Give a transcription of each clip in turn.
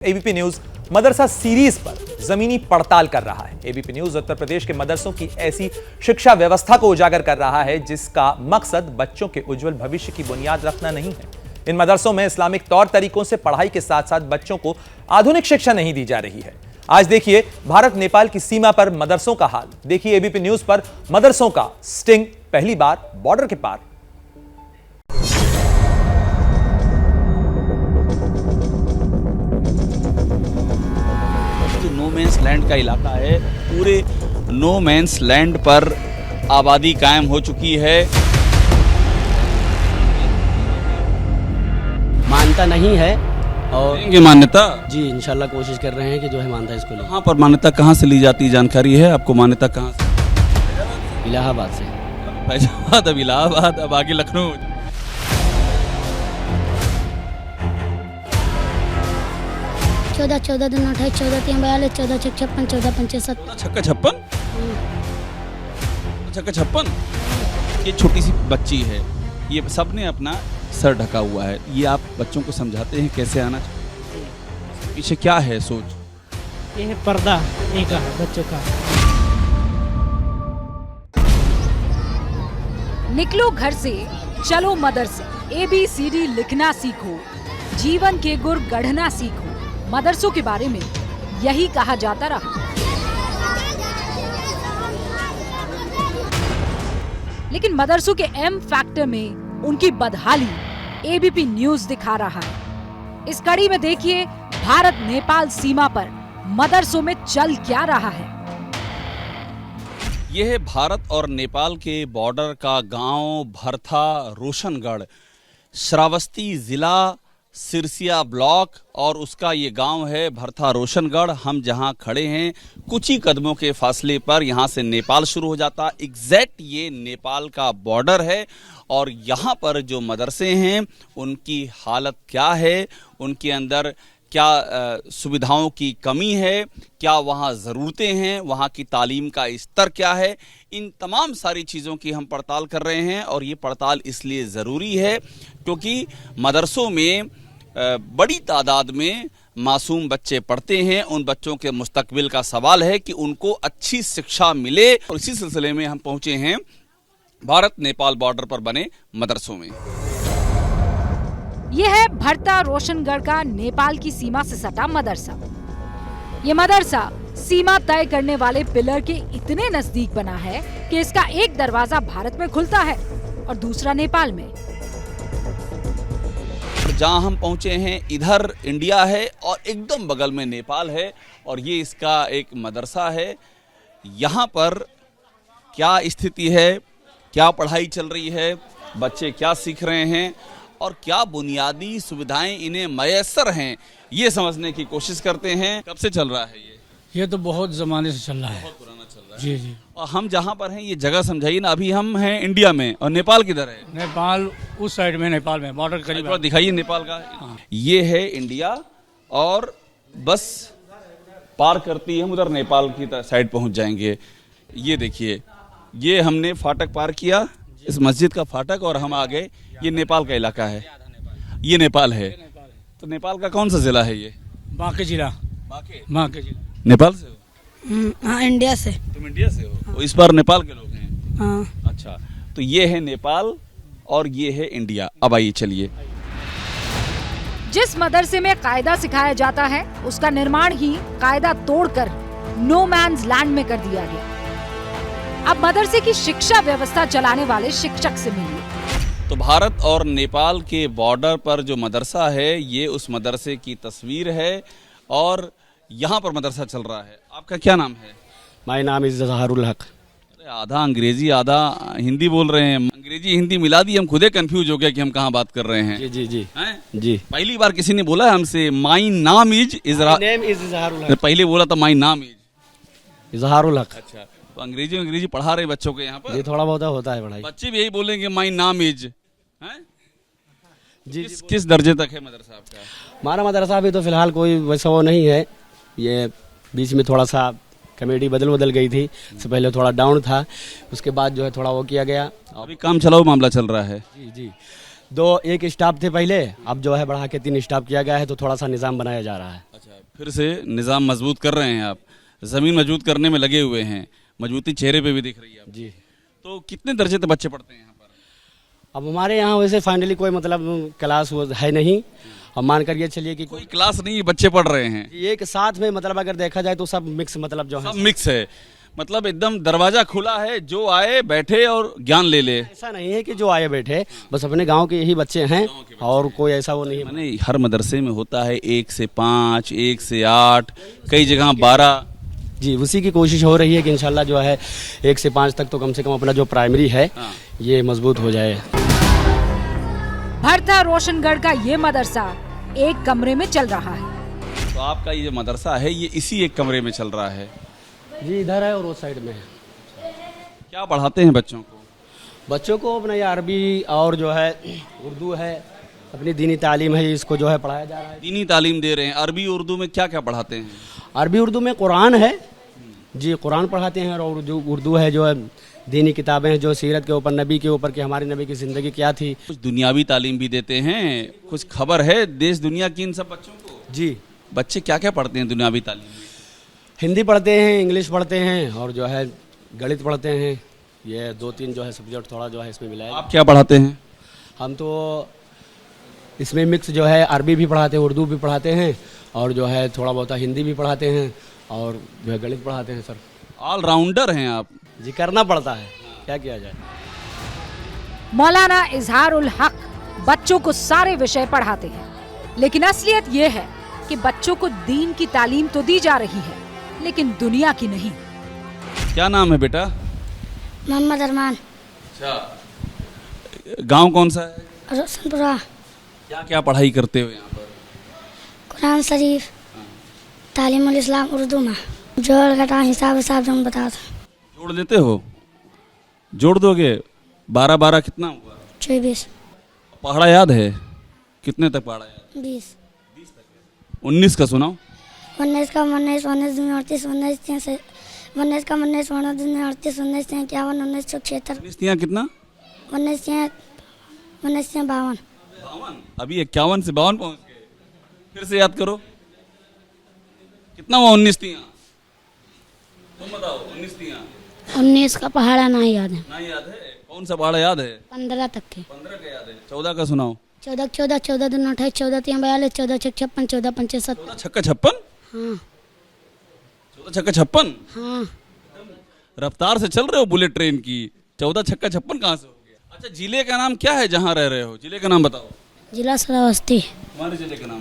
ABP news मदरसा series पर जमीनी पड़ताल कर रहा है। एबीपी न्यूज उत्तर प्रदेश के मदरसों की ऐसी शिक्षा व्यवस्था को उजागर कर रहा है जिसका मकसद बच्चों के उज्जवल भविष्य की बुनियाद रखना नहीं है। इन मदरसों में इस्लामिक तौर तरीकों से पढ़ाई के साथ साथ बच्चों को आधुनिक शिक्षा नहीं दी जा रही है। आज देखिए भारत नेपाल की सीमा पर मदरसों का हाल। देखिए एबीपी न्यूज पर मदरसों का स्टिंग, पहली बार बॉर्डर के पार। नो मैंस लैंड का इलाका है, पूरे नो मैंस लैंड पर आबादी कायम हो चुकी है। मान्यता नहीं है और ये मान्यता जी इंशाल्लाह कोशिश कर रहे हैं कि जो है मान्यता इसको लें। कहाँ पर मान्यता कहाँ से ली जाती है, जानकारी है आपको? मान्यता कहाँ से? इलाहाबाद से। फैजाबाद, अब इलाहाबाद, अब आगे लखनऊ। चौदह 28 14 42 14 56 14 55 छक्का छप्पन, छक्का छप्पन। ये छोटी सी बच्ची है, ये सबने अपना सर ढका हुआ है। ये आप बच्चों को समझाते हैं कैसे आना चाहिए, पीछे क्या है सोच? ये है पर्दा एक बच्चों का। निकलो घर से, चलो मदरसे, ABCD लिखना सीखो, जीवन के गुर गढ़ना सीखो। मदरसों के बारे में यही कहा जाता रहा, लेकिन मदरसों के M फैक्टर में उनकी बदहाली ABP न्यूज दिखा रहा है। इस कड़ी में देखिए भारत नेपाल सीमा पर मदरसों में चल क्या रहा है। यह है भारत और नेपाल के बॉर्डर का गांव भरथा रोशनगढ़, श्रावस्ती जिला, सिरसिया ब्लॉक, और उसका ये गांव है भरथा रोशनगढ़। हम जहां खड़े हैं कुछ ही कदमों के फासले पर यहां से नेपाल शुरू हो जाता। एग्जैक्ट ये नेपाल का बॉर्डर है और यहाँ पर जो मदरसे हैं उनकी हालत क्या है, उनके अंदर क्या सुविधाओं की कमी है, क्या वहाँ ज़रूरतें हैं, वहाँ की तालीम का स्तर क्या है, इन तमाम सारी चीज़ों की हम पड़ताल कर रहे हैं। और ये पड़ताल इसलिए ज़रूरी है क्योंकि मदरसों में बड़ी तादाद में मासूम बच्चे पढ़ते हैं। उन बच्चों के मुस्तकबिल का सवाल है कि उनको अच्छी शिक्षा मिले, और इसी सिलसिले में हम पहुँचे हैं भारत नेपाल बॉर्डर पर बने मदरसों में। यह है भरथा रोशनगढ़ का नेपाल की सीमा से सटा मदरसा। ये मदरसा सीमा तय करने वाले पिलर के इतने नजदीक बना है कि इसका एक दरवाजा भारत में खुलता है और दूसरा नेपाल में। जहां हम पहुंचे हैं इधर इंडिया है और एकदम बगल में नेपाल है, और ये इसका एक मदरसा है। यहाँ पर क्या स्थिति है, क्या पढ़ाई चल रही है, बच्चे क्या सीख रहे हैं और क्या बुनियादी सुविधाएं इन्हें मयसर हैं, ये समझने की कोशिश करते हैं। कब से चल रहा है ये तो बहुत जमाने से चल रहा है, बहुत पुराना चल रहा है। जी जी। और हम जहाँ पर हैं ये जगह समझाइए ना। अभी हम हैं इंडिया में और नेपाल किधर है? नेपाल उस साइड में, नेपाल में बॉर्डर करीब। थोड़ा दिखाइए नेपाल का। हाँ। ये है इंडिया और बस पार करती है हम उधर नेपाल की साइड पहुंच जाएंगे। ये देखिए, ये हमने फाटक पार किया, इस मस्जिद का फाटक, और हम आ गए। ये नेपाल का इलाका है, ये नेपाल है। तो नेपाल का कौन सा जिला है ये? बांके जिला। बांके जिला। नेपाल से हो? हाँ, इंडिया से। तुम इंडिया से हो? तो इस बार नेपाल के लोग हैं? हाँ। अच्छा, तो ये है नेपाल और ये है इंडिया। अब आइए चलिए। जिस मदरसे में कायदा सिखाया जाता है उसका निर्माण ही कायदा तोड़कर नो मैंस लैंड में कर दिया गया। अब मदरसे की शिक्षा व्यवस्था चलाने वाले शिक्षक से मिलिए। तो भारत और नेपाल के बॉर्डर पर जो मदरसा है ये उस मदरसे की तस्वीर है और यहाँ पर मदरसा चल रहा है। आपका क्या नाम है? माय नाम इज़ जहारुल हक। आधा अंग्रेजी आधा हिंदी बोल रहे हैं, अंग्रेजी हिंदी मिला दी, हम खुदे कंफ्यूज हो गए कि हम कहाँ बात कर रहे हैं। जी जी जी हैं? जी। पहली बार किसी ने बोला हमसे माई नाम इज नेम इज़ जहारुल हक। पहले बोला था माई नाम इज जहारुल हक। अच्छा, तो अंग्रेजी पढ़ा रहे बच्चों को यहाँ पर? ये थोड़ा बहुत होता है पढ़ाई। बच्चे भी यही बोलेंगे माई नाम इज। जी। किस दर्जे तक है मदरसा आपका? हमारा मदरसा अभी तो फिलहाल कोई वैसा वो नहीं है। ये बीच में थोड़ा सा कमेटी बदल गई थी, इससे पहले थोड़ा डाउन था, उसके बाद जो है थोड़ा वो किया गया। अभी काम चलाओ मामला चल रहा है। जी जी। एक स्टाफ थे पहले, अब जो है बढ़ा के 3 स्टाफ किया गया है, तो थोड़ा सा निज़ाम बनाया जा रहा है। अच्छा, फिर से निज़ाम मजबूत कर रहे हैं आप, ज़मीन मजबूत करने में लगे हुए हैं, मजबूती चेहरे पे भी दिख रही है आपको। जी। तो कितने दर्जे तक बच्चे पढ़ते हैं यहाँ पर? अब हमारे यहाँ वैसे फाइनली कोई मतलब क्लास है नहीं, अब मान कर ये चलिए कि कोई क्लास नहीं, बच्चे पढ़ रहे हैं, एक साथ में मतलब अगर देखा जाए तो सब मिक्स मतलब जो है सब मिक्स है, मतलब एकदम दरवाजा खुला है, जो आए बैठे और ज्ञान ले ले। ऐसा नहीं है कि जो आए बैठे, बस अपने गांव के यही बच्चे हैं और कोई ऐसा वो नहीं है। माने हर मदरसे में होता है 1 से 5, 1 से 8, कई जगह 12। जी, उसी की कोशिश हो रही है कि इंशाल्लाह जो है 1 से 5 तक तो कम से कम अपना जो प्राइमरी है ये मजबूत हो जाए। भरथा रोशनगढ़ का ये मदरसा एक कमरे में चल रहा है। तो आपका ये जो मदरसा है ये इसी एक कमरे में चल रहा है? जी, इधर है और उस साइड में है। क्या पढ़ाते हैं बच्चों को? बच्चों को अपना ये अरबी और जो है उर्दू है, अपनी दीनी तालीम है, इसको जो है पढ़ाया जा रहा है। दीनी तालीम दे रहे हैं। अरबी उर्दू में क्या क्या पढ़ाते हैं? अरबी उर्दू में कुरान है जी, कुरान पढ़ाते हैं, और जो उर्दू है जो है दीनी किताबें हैं, जो सीरत के ऊपर, नबी के ऊपर कि हमारे नबी की ज़िंदगी क्या थी। कुछ दुनियावी तालीम भी देते हैं, कुछ खबर है देश दुनिया की इन सब बच्चों को? जी। बच्चे क्या क्या पढ़ते हैं दुनियावी तालीम में? हिंदी पढ़ते हैं, इंग्लिश पढ़ते हैं और जो है गणित पढ़ते हैं। ये 2-3 जो है सब्जेक्ट थोड़ा जो है इसमें मिला है। आप क्या पढ़ाते हैं? हम तो इसमें मिक्स जो है अरबी भी पढ़ाते हैं, उर्दू भी पढ़ाते हैं और जो है थोड़ा बहुत हिंदी भी पढ़ाते हैं और जो है गणित पढ़ाते हैं सर। ऑलराउंडर हैं आप। जी, करना पड़ता है, क्या किया जाए। मौलाना इजहारुल हक बच्चों को सारे विषय पढ़ाते हैं, लेकिन असलियत ये है कि बच्चों को दीन की तालीम तो दी जा रही है, लेकिन दुनिया की नहीं। क्या नाम है बेटा? मोहम्मद अरमान। अच्छा, गांव कौन सा है? रोशनपुरा। क्या क्या पढ़ाई करते हो यहाँ पर? कुरान शरीफ, तालीमुल इस्लाम उर्दू में, जोड़ घटा हिसाब जो हम बता दो। जोड़ देते हो? जोड़ दोगे? 12-12 कितना हुआ? 24। पढ़ा याद है? कितने तक पढ़ा याद? 20। 19 का सुनाओ। 19 का 19, 19 दूनी 38, 19 से 19 का 19, 19 दूनी 38, 19 से 51, 1976। 19 कितना? 19 से 52। अभी 51 से 52 पहुंच गए। फिर से याद करो, कितना हुआ 19 तियां? तुम बताओ। 19 तियां? 19 का पहाड़ा नहीं याद है। नहीं याद है? कौन सा पहाड़ा याद है? 15 तक के। 15 का याद है। 14 का सुनाओ। 14, 14 दूनी 28, 14 3 42, 14 6 56, 14 5 7। 14 छक्का 56? हाँ 14 छक्का 56? हाँ। रफ्तार से चल रहे हो बुलेट ट्रेन की। 14 छक्का 56 कहाँ से हो गया? अच्छा, जिले का नाम क्या है जहाँ रह रहे हो? जिले का नाम बताओ। जिला श्रावस्ती। हमारे जिले का नाम?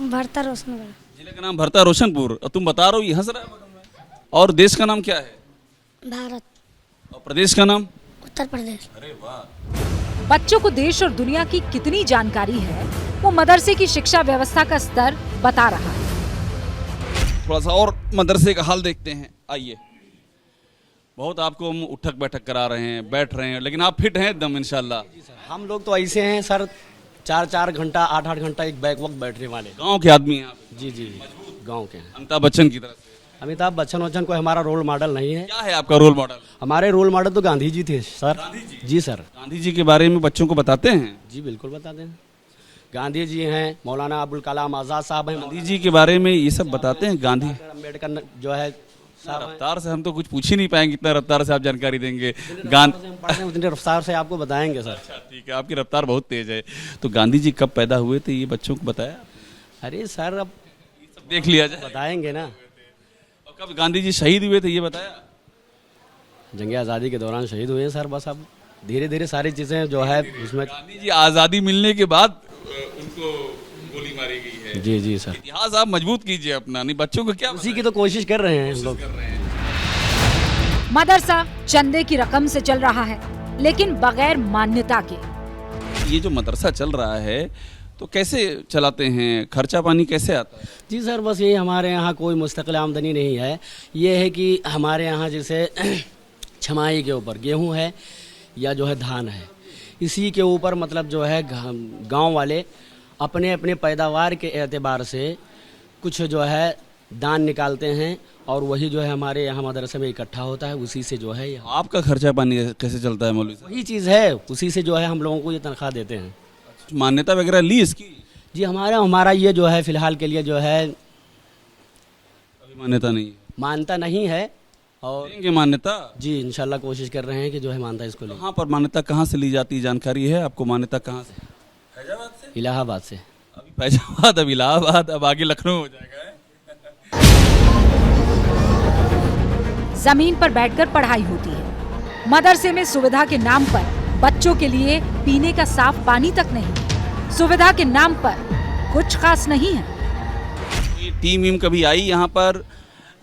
भरथा रोशनगढ़। जिले का नाम भरथा रोशनपुर। और तुम बता रहे हो ये हंस रहा है बगल में। और देश का नाम क्या है? भारत। और प्रदेश का नाम? उत्तर प्रदेश। अरे वाह। बच्चों को देश और दुनिया की कितनी जानकारी है, वो मदरसे की शिक्षा व्यवस्था का स्तर बता रहा है। थोड़ा सा और मदरसे का हाल देखते हैं, आइए। बहुत आपको हम उठक बैठक करा रहे हैं, बैठ रहे हैं, लेकिन आप फिट हैं एकदम इंशाल्लाह। हम लोग तो ऐसे हैं सर, 4-4 घंटा 8-8 घंटा एक बैक वक्त बैठने वाले। गांव के आदमी हैं आप? जी जी, गांव के हैं। अमिताभ बच्चन की तरफ से? अमिताभ बच्चन कोई हमारा रोल मॉडल नहीं है। क्या है आपका रोल मॉडल? हमारे रोल मॉडल तो गांधी जी थे सर। गांधी जी सर। गांधी जी के बारे में बच्चों को बताते हैं? जी बिल्कुल बताते हैं। गांधी जी हैं, मौलाना अबुल कलाम आज़ाद साहब हैं। गांधी जी के बारे में ये सब बताते हैं? गांधी अम्बेडकर जो है साहब हैं। रफ्तार से हम तो कुछ पूछ ही नहीं पाएंगे, इतना रफ्तार से आप जानकारी देंगे। उतनी रफ्तार से आपको बताएंगे सर। अच्छा ठीक है, आपकी रफ्तार बहुत तेज है। तो गांधी जी कब पैदा हुए थे ये बच्चों को बताया? अरे सर अब सब देख लिया जाए। बताएंगे ना। और कब गांधी जी शहीद हुए थे ये बताया? जंग आज़ादी के दौरान शहीद हुए हैं सर। बस अब धीरे धीरे सारी चीज़ें जो है उसमें। गांधी जी आज़ादी मिलने के बाद उनको गोली मारी गई है। जी जी सर। इतिहास आप मजबूत कीजिए अपना, नहीं बच्चों को क्या उसी की तो कोशिश कर रहे हैं हम लोग। मदरसा चंदे की रकम से चल रहा है, लेकिन बगैर मान्यता के। ये जो मदरसा चल रहा है तो कैसे चलाते हैं? खर्चा पानी कैसे आता है? जी सर, बस ये हमारे यहाँ कोई मुस्तकिल आमदनी नहीं है। ये है कि हमारे यहाँ जैसे छमाही के ऊपर गेहूँ है या जो है धान है, इसी के ऊपर मतलब जो है गांव वाले अपने अपने पैदावार के एतबार से कुछ जो है दान निकालते हैं और वही जो है हमारे यहाँ मदरसे में इकट्ठा होता है, उसी से जो है आपका खर्चा पानी कैसे चलता है मौलवी साहब? वही चीज़ है, उसी से जो है हम लोगों को ये तनख्वाह देते हैं। मान्यता वगैरह ली इसकी? जी हमारा ये जो है फ़िलहाल के लिए जो है अभी मान्यता नहीं है। मानता नहीं है और देंगे मान्यता? जी इंशाल्लाह कोशिश कर रहे हैं कि जो है मानता इसको ले। कहाँ पर मान्यता कहाँ से ली जाती है, जानकारी है आपको? मान्यता कहाँ से? फैजाबाद से? इलाहाबाद से। अभी फैजाबाद, अब इलाहाबाद, अब आगे लखनऊ हो जाएगा। जमीन पर बैठकर पढ़ाई होती है। मदरसे में सुविधा के नाम पर बच्चों के लिए पीने का साफ पानी तक नहीं। सुविधा के नाम पर कुछ खास नहीं है। ये टीम वीम कभी आई यहाँ पर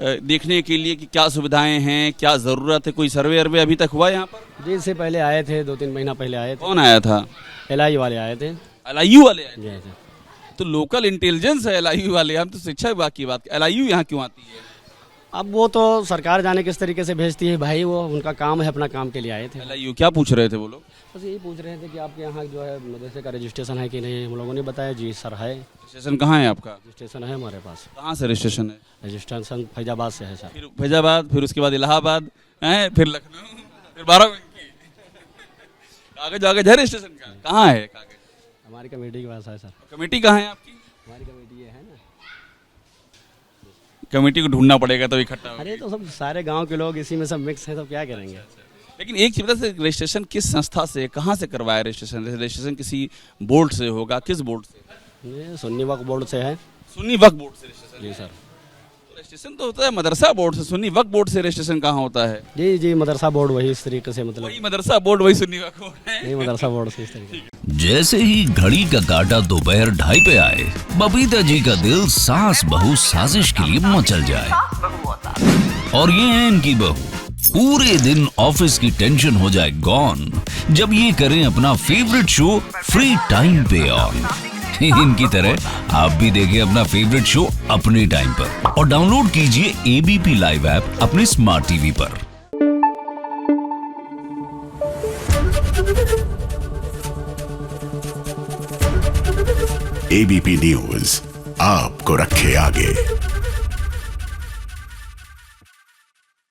देखने के लिए कि क्या सुविधाएं हैं, क्या ज़रूरत है? कोई सर्वे अर्वे अभी तक हुआ यहाँ पर? जी इससे पहले आए थे, 2-3 महीना पहले आए थे। कौन आया था? LI वाले आए थे। LIU वाले आए थे? जी जी। तो लोकल इंटेलिजेंस है LIU वाले, हम तो शिक्षा विभाग की बात। LIU यहाँ क्यों आती है? अब वो तो सरकार जाने किस तरीके से भेजती है भाई, वो उनका काम है, अपना काम के लिए आए थे। LIU क्या पूछ रहे थे वो लोग? बस यही पूछ रहे थे कि आपके यहाँ जो है मदरसे का रजिस्ट्रेशन है कि नहीं। हम लोगों ने बताया जी सर है, रजिस्ट्रेशन कहाँ है आपका? रजिस्ट्रेशन है हमारे पास। कहाँ से रजिस्ट्रेशन है? रजिस्ट्रेशन फैजाबाद से है सर। फिर फैजाबाद, फिर उसके बाद इलाहाबाद, फिर लखनऊ, फिर बाराबंकी। कागज वागज है रजिस्ट्रेशन का? कहाँ है कागज? हमारी कमेटी के पास है सर। कमेटी कहाँ है आपकी? हमारी कमेटी ये है ना। कमेटी को ढूंढना पड़ेगा तो इकट्ठा होगा। अरे तो सब सारे गांव के लोग इसी में सब मिक्स हैं, तो क्या करेंगे। लेकिन एक चीज से, रजिस्ट्रेशन किस संस्था से, कहाँ से करवाया रजिस्ट्रेशन? रजिस्ट्रेशन किसी बोर्ड से होगा, किस बोर्ड से? ये सुन्नी वक्फ बोर्ड से है। सुन्नी वक्फ बोर्ड से रजिस्ट्रेशन? जी सर। तो रजिस्ट्रेशन तो होता है मदरसा बोर्ड से, सुन्नी वक्फ बोर्ड से रजिस्ट्रेशन कहाँ होता है? जी जी मदरसा बोर्ड वही इस तरीके से, मतलब वही मदरसा बोर्ड, वही सुन्नी वक्फ बोर्ड है। यही मदरसा बोर्ड से इस तरीके से। जैसे ही घड़ी का काटा दोपहर 2:30 पे आए, बबीता जी का दिल सास बहू साजिश के लिए मचल जाए। और ये है इनकी बहू, पूरे दिन ऑफिस की टेंशन हो जाए गॉन जब ये करें अपना फेवरेट शो फ्री टाइम पे ऑन। इनकी तरह आप भी देखें अपना फेवरेट शो अपने टाइम पर और डाउनलोड कीजिए ABP लाइव ऐप अपने स्मार्ट टीवी पर। ABP न्यूज आपको रखे आगे।